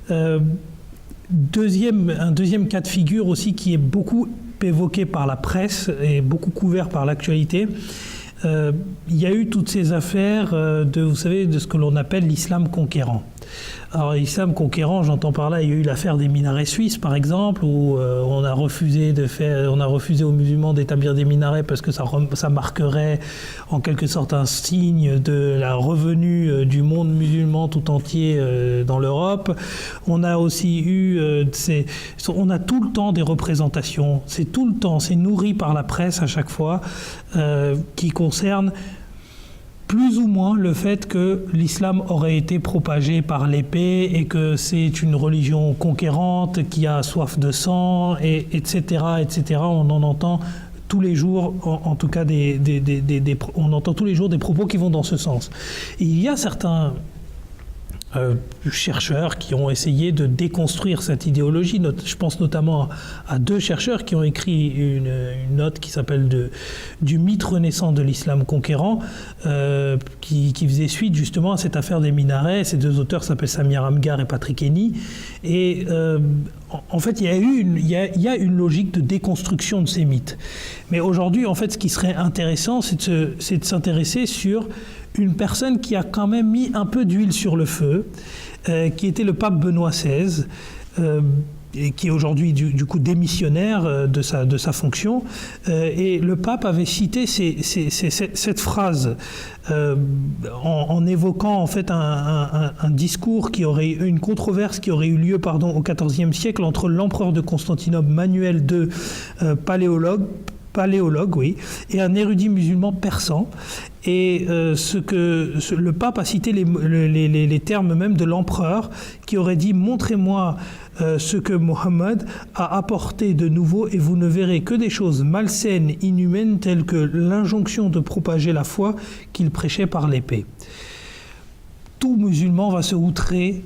Un deuxième cas de figure aussi qui est beaucoup évoqué par la presse et beaucoup couvert par l'actualité. Il y a eu toutes ces affaires vous savez, de ce que l'on appelle l'islam conquérant. Alors l'islam conquérant, j'entends par là, il y a eu l'affaire des minarets suisses par exemple, où on a refusé aux musulmans d'établir des minarets parce que ça marquerait en quelque sorte un signe de la revenue du monde musulman tout entier dans l'Europe. On a aussi eu, on a tout le temps des représentations, c'est tout le temps, c'est nourri par la presse à chaque fois, qui concerne plus ou moins le fait que l'islam aurait été propagé par l'épée et que c'est une religion conquérante qui a soif de sang, etc., etc. On en entend tous les jours, en tout cas, on entend tous les jours des propos qui vont dans ce sens. Et il y a certains chercheurs qui ont essayé de déconstruire cette idéologie. Je pense notamment à deux chercheurs qui ont écrit une note qui s'appelle du mythe renaissant de l'islam conquérant, qui faisait suite justement à cette affaire des minarets. Ces deux auteurs s'appellent Samir Amghar et Patrick Henny. Et en fait, il y a une logique de déconstruction de ces mythes. Mais aujourd'hui, en fait, ce qui serait intéressant, c'est de s'intéresser sur une personne qui a quand même mis un peu d'huile sur le feu, qui était le pape Benoît XVI, et qui est aujourd'hui du coup démissionnaire de sa fonction. Et le pape avait cité cette phrase en évoquant en fait un discours une controverse qui aurait eu lieu au XIVe siècle entre l'empereur de Constantinople Manuel II, paléologue, oui, et un érudit musulman persan. Et le pape a cité les termes même de l'empereur qui aurait dit « Montrez-moi ce que Mohammed a apporté de nouveau et vous ne verrez que des choses malsaines, inhumaines, telles que l'injonction de propager la foi qu'il prêchait par l'épée. » Tout musulman va se outrer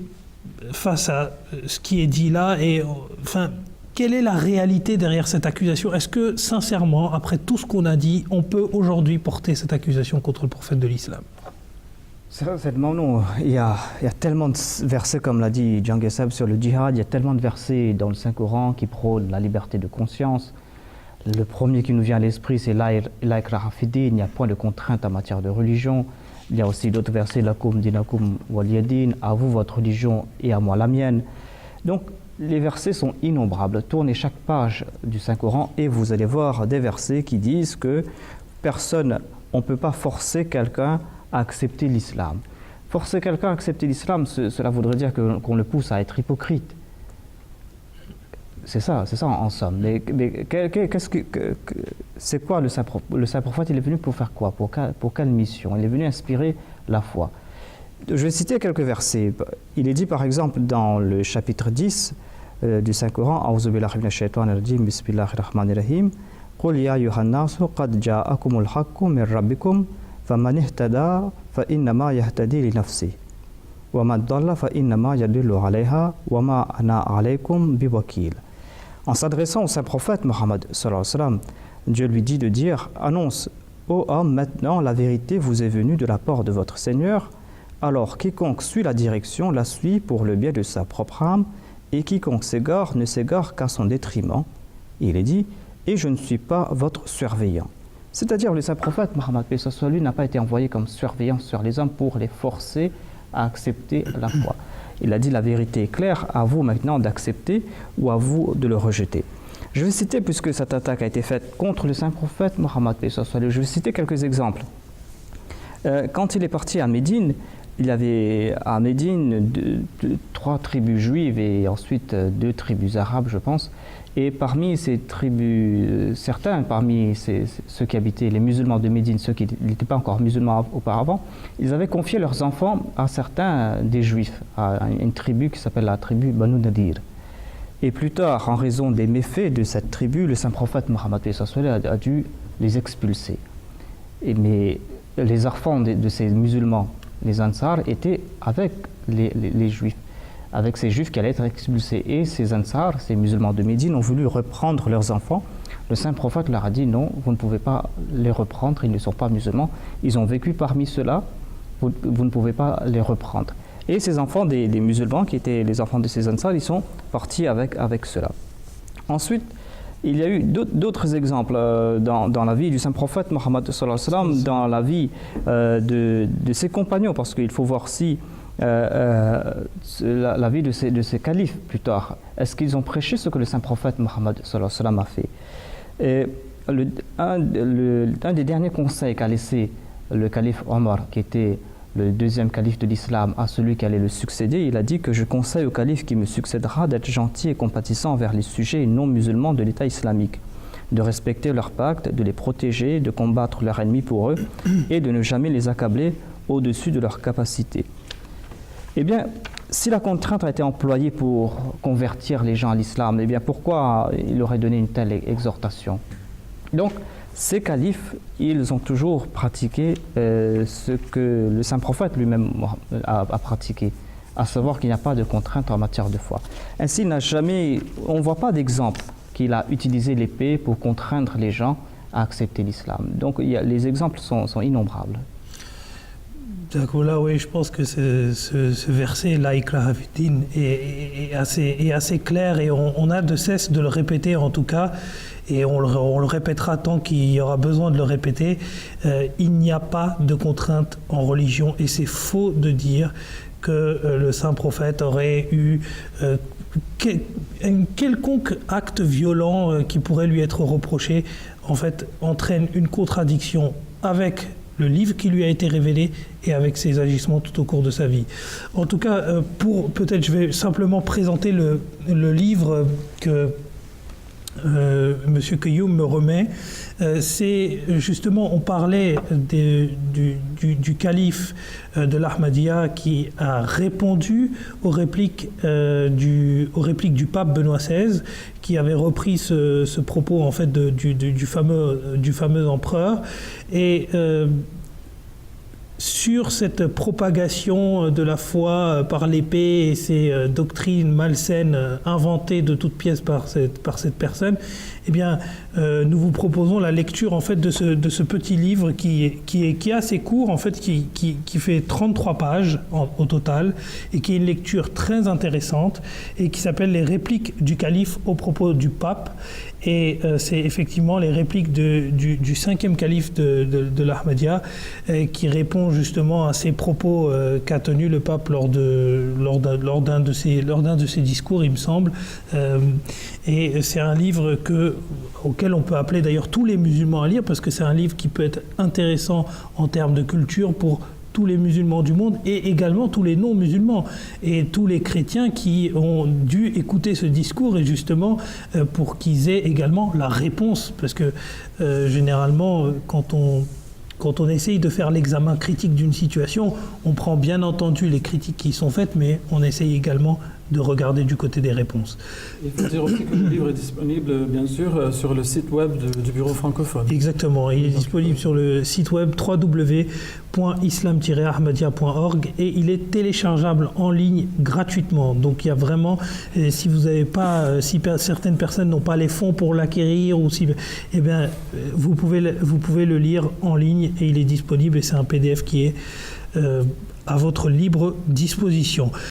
face à ce qui est dit là et enfin... Quelle est la réalité derrière cette accusation? Est-ce que, sincèrement, après tout ce qu'on a dit, on peut aujourd'hui porter cette accusation contre le prophète de l'islam? Certainement non. Il y a tellement de versets, comme l'a dit Djang Sab sur le djihad, il y a tellement de versets dans le Saint-Coran qui prônent la liberté de conscience. Le premier qui nous vient à l'esprit, c'est la ikraha fi din, il n'y a point de contrainte en matière de religion. Il y a aussi d'autres versets, lakum dinakum waliyadin, à vous votre religion et à moi la mienne. Donc, les versets sont innombrables. Tournez chaque page du Saint-Coran et vous allez voir des versets qui disent que on ne peut pas forcer quelqu'un à accepter l'islam. Forcer quelqu'un à accepter l'islam, cela voudrait dire qu'on le pousse à être hypocrite. C'est ça en somme. Mais c'est quoi le Saint Prophète? Il est venu pour faire quoi? Pour quelle mission? Il est venu inspirer la foi. Je vais citer quelques versets. Il est dit par exemple dans le chapitre 10 du Saint-Coran, A'udhu billahi minash shaitanir rajim, bismillahir rahmanir rahim, Qul ya ayyuhan nasu qad ja'akumul haqqu min rabbikum faman ihtada fa innama yahtadi li nafsihi wa man dalla fa innama yadillu 'alayha wa ma ana 'alaykum biwakil. En s'adressant au Saint-Prophète Mohammed sallallahu alayhi wa sallam, Dieu lui dit de dire: annonce, ô homme, maintenant la vérité vous est venue de la part de votre Seigneur. Alors, quiconque suit la direction la suit pour le bien de sa propre âme, et quiconque s'égare ne s'égare qu'à son détriment. Il est dit, et je ne suis pas votre surveillant. C'est-à-dire, le Saint-Prophète, Mohammed paix soit lui, n'a pas été envoyé comme surveillant sur les hommes pour les forcer à accepter la foi. Il a dit, la vérité est claire, à vous maintenant d'accepter ou à vous de le rejeter. Je vais citer, puisque cette attaque a été faite contre le Saint-Prophète, Mohammed paix soit lui, je vais citer quelques exemples. Quand il est parti à Médine, il y avait à Médine 3 tribus juives et ensuite 2 tribus arabes, je pense. Et parmi ces tribus, certains, parmi ceux qui habitaient, les musulmans de Médine, ceux qui n'étaient pas encore musulmans auparavant, ils avaient confié leurs enfants à certains des juifs, à une tribu qui s'appelle la tribu Banu Nadir. Et plus tard, en raison des méfaits de cette tribu, le Saint-Prophète Mohammed a dû les expulser. Mais les enfants de ces musulmans, les Ansar, étaient avec les Juifs, avec ces Juifs qui allaient être expulsés. Et ces Ansar, ces musulmans de Médine, ont voulu reprendre leurs enfants. Le Saint-Prophète leur a dit non, vous ne pouvez pas les reprendre, ils ne sont pas musulmans. Ils ont vécu parmi ceux-là, vous ne pouvez pas les reprendre. Et ces enfants des musulmans, qui étaient les enfants de ces Ansar, ils sont partis avec cela. Ensuite, il y a eu d'autres exemples dans la vie du saint prophète Mohammed sallallahu alayhi wa sallam, dans la vie de ses compagnons, parce qu'il faut voir si la vie de ces califes plus tard. Est-ce qu'ils ont prêché ce que le saint prophète Mohammed sallallahu alayhi wa sallam a fait? Et un des derniers conseils qu'a laissé le calife Omar, qui était le deuxième calife de l'islam, à celui qui allait le succéder, il a dit que je conseille au calife qui me succédera d'être gentil et compatissant envers les sujets non musulmans de l'État islamique, de respecter leurs pactes, de les protéger, de combattre leurs ennemis pour eux et de ne jamais les accabler au-dessus de leurs capacités. Eh bien, si la contrainte a été employée pour convertir les gens à l'islam, eh bien pourquoi il aurait donné une telle exhortation? Donc, ces califes, ils ont toujours pratiqué ce que le saint prophète lui-même a pratiqué, à savoir qu'il n'y a pas de contrainte en matière de foi. Ainsi, on ne voit pas d'exemple qu'il a utilisé l'épée pour contraindre les gens à accepter l'islam. Donc, les exemples sont innombrables. D'accord, là, oui, je pense que ce verset, la ikraha fid-din, est assez clair et on a de cesse de le répéter en tout cas. Et on le répétera tant qu'il y aura besoin de le répéter. Il n'y a pas de contrainte en religion et c'est faux de dire que le saint prophète aurait eu un quelconque acte violent qui pourrait lui être reproché, en fait, entraîne une contradiction avec le livre qui lui a été révélé et avec ses agissements tout au cours de sa vie. En tout cas, peut-être je vais simplement présenter le livre que Monsieur Qayyum me remet. C'est justement, on parlait du calife de l'Ahmadiyya qui a répondu aux répliques du pape Benoît XVI, qui avait repris ce propos en fait du fameux empereur. Et sur cette propagation de la foi par l'épée et ces doctrines malsaines inventées de toutes pièces par cette personne, eh bien, nous vous proposons la lecture en fait de ce petit livre qui est assez court, en fait, qui fait 33 pages au total et qui est une lecture très intéressante et qui s'appelle Les répliques du calife au propos du pape. Et c'est effectivement les répliques du cinquième calife de l'Ahmadiyya qui répond justement à ces propos qu'a tenu le pape lors d'un de ses discours, il me semble. Et c'est un livre auquel on peut appeler d'ailleurs tous les musulmans à lire, parce que c'est un livre qui peut être intéressant en termes de culture pour tous les musulmans du monde et également tous les non-musulmans et tous les chrétiens qui ont dû écouter ce discours et justement pour qu'ils aient également la réponse, parce que généralement quand on essaye de faire l'examen critique d'une situation, on prend bien entendu les critiques qui sont faites, mais on essaye également de regarder du côté des réponses. Il faut dire aussi que le livre est disponible, bien sûr, sur le site web du bureau francophone. Exactement, il est disponible sur le site web www.islam-ahmadiyya.org et il est téléchargeable en ligne gratuitement. Donc il y a vraiment, si vous n'avez pas, si certaines personnes n'ont pas les fonds pour l'acquérir, ou si, eh bien, vous pouvez le lire en ligne et il est disponible et c'est un PDF qui est à votre libre disposition.